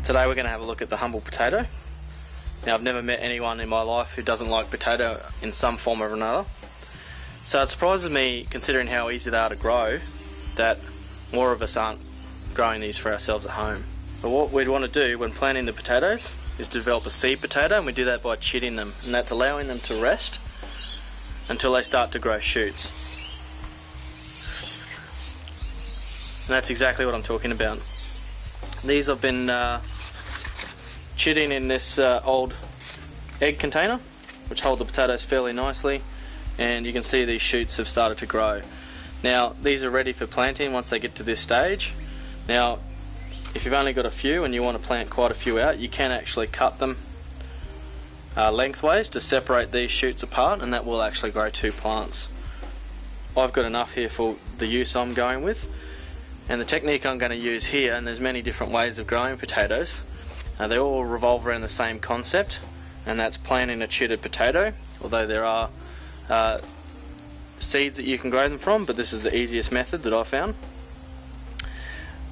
Today we're going to have a look at the humble potato. Now, I've never met anyone in my life who doesn't like potato in some form or another. So it surprises me, considering how easy they are to grow, that more of us aren't growing these for ourselves at home. But what we'd want to do when planting the potatoes is develop a seed potato, and we do that by chitting them, and that's allowing them to rest until they start to grow shoots. And that's exactly what I'm talking about. These I've been chitting in this old egg container, which hold the potatoes fairly nicely, and you can see these shoots have started to grow. Now, these are ready for planting once they get to this stage. Now, if you've only got a few and you want to plant quite a few out, you can actually cut them lengthways to separate these shoots apart, and that will actually grow 2 plants. I've got enough here for the use I'm going with, and the technique I'm going to use here, and there's many different ways of growing potatoes, they all revolve around the same concept, and that's planting a chitted potato, although there are seeds that you can grow them from, but this is the easiest method that I found.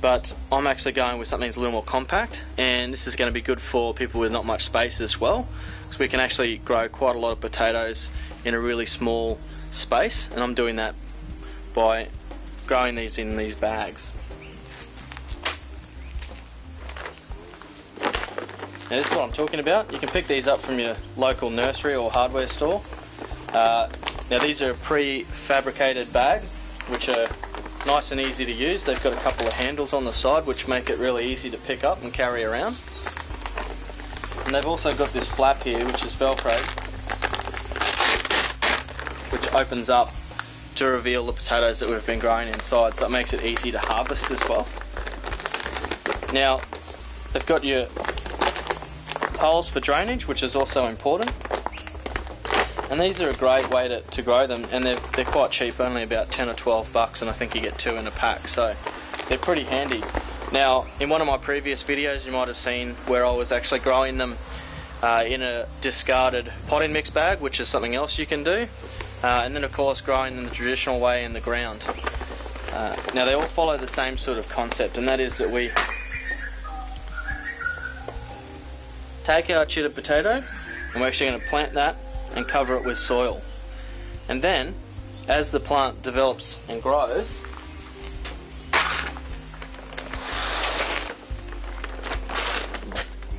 But I'm actually going with something that's a little more compact, and this is going to be good for people with not much space as well, because we can actually grow quite a lot of potatoes in a really small space, and I'm doing that by growing these in these bags. Now, this is what I'm talking about. You can pick these up from your local nursery or hardware store. Now, these are a pre-fabricated bag, which are nice and easy to use. They've got a couple of handles on the side which make it really easy to pick up and carry around. And they've also got this flap here, which is Velcro, which opens up to reveal the potatoes that we've been growing inside, so it makes it easy to harvest as well. Now, they've got your holes for drainage, which is also important. And these are a great way to grow them, and they're quite cheap, only about 10 or 12 bucks, and I think you get 2 in a pack, so they're pretty handy. Now, in one of my previous videos you might have seen where I was actually growing them in a discarded potting mix bag, which is something else you can do, and then of course growing them the traditional way in the ground. Now, they all follow the same sort of concept, and that is that we take our chitted potato and we're actually going to plant that and cover it with soil. And then, as the plant develops and grows,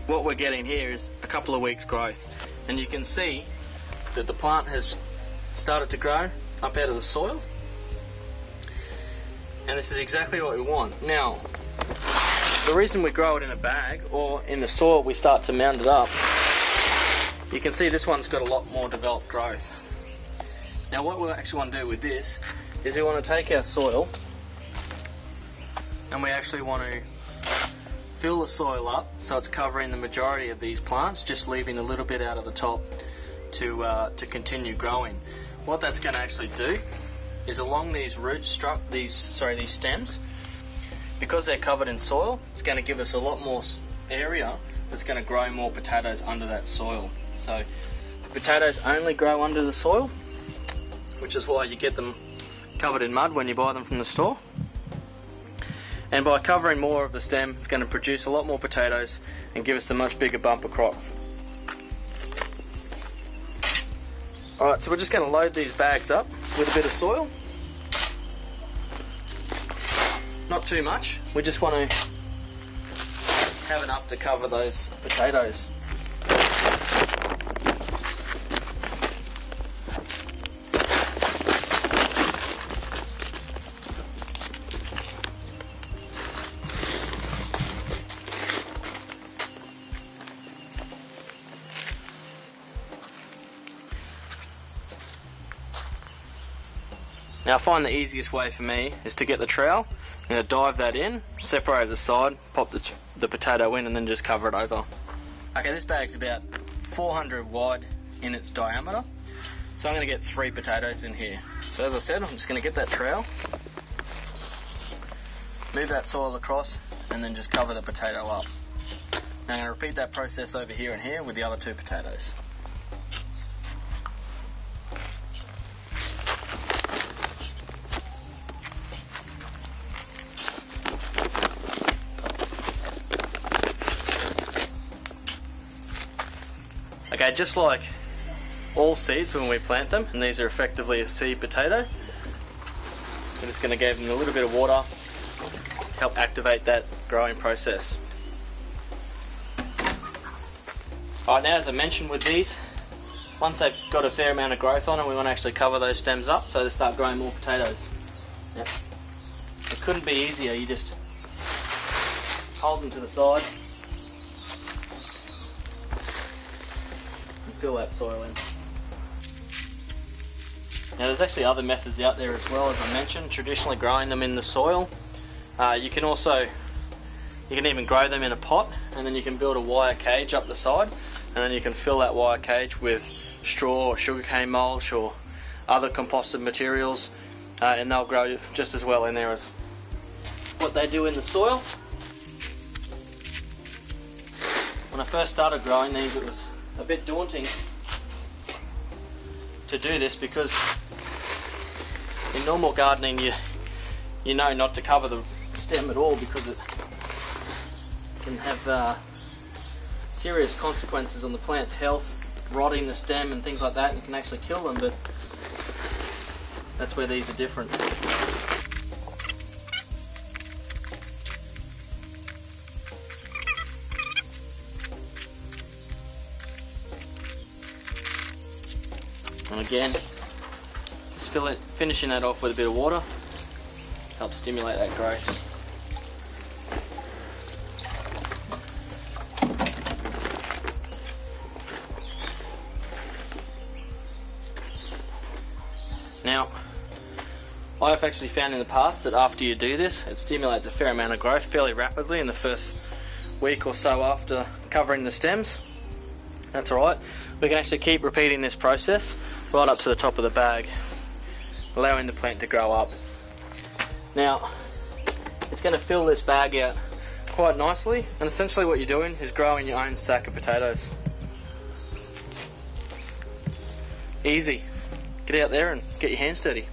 what we're getting here is a couple of weeks growth. And you can see that the plant has started to grow up out of the soil. And this is exactly what we want. Now, the reason we grow it in a bag or in the soil, we start to mound it up, you can see this one's got a lot more developed growth. Now, what we actually want to do with this is we want to take our soil and we actually want to fill the soil up so it's covering the majority of these plants, just leaving a little bit out of the top to continue growing. What that's going to actually do is along these these stems, because they're covered in soil, it's going to give us a lot more area that's going to grow more potatoes under that soil. So the potatoes only grow under the soil, which is why you get them covered in mud when you buy them from the store. And by covering more of the stem, it's going to produce a lot more potatoes and give us a much bigger bumper crop. Alright, so we're just going to load these bags up with a bit of soil. Not too much, we just want to have enough to cover those potatoes. Now, I find the easiest way for me is to get the trowel. I'm going to dive that in, separate the side, pop the potato in, and then just cover it over. Okay, this bag's about 400 wide in its diameter, so I'm going to get 3 potatoes in here. So as I said, I'm just going to get that trowel, move that soil across, and then just cover the potato up. Now I'm going to repeat that process over here and here with the other 2 potatoes. Okay, just like all seeds when we plant them, and these are effectively a seed potato, we're just going to give them a little bit of water, help activate that growing process. Alright, now as I mentioned with these, once they've got a fair amount of growth on them, we want to actually cover those stems up so they start growing more potatoes. Yep. It couldn't be easier, you just hold them to the side and fill that soil in. Now there's actually other methods out there as well, as I mentioned, traditionally growing them in the soil. You can even grow them in a pot, and then you can build a wire cage up the side, and then you can fill that wire cage with straw or sugarcane mulch or other composted materials, and they'll grow just as well in there as what they do in the soil. When I first started growing these, it was a bit daunting to do this, because in normal gardening you know not to cover the stem at all, because it can have serious consequences on the plant's health, rotting the stem and things like that, and it can actually kill them. But that's where these are different. And again, just finishing that off with a bit of water, helps stimulate that growth. Now, I've actually found in the past that after you do this, it stimulates a fair amount of growth fairly rapidly in the first week or so after covering the stems. That's alright. We can actually keep repeating this process right up to the top of the bag, allowing the plant to grow up. Now, it's going to fill this bag out quite nicely, and essentially what you're doing is growing your own sack of potatoes. Easy. Get out there and get your hands dirty.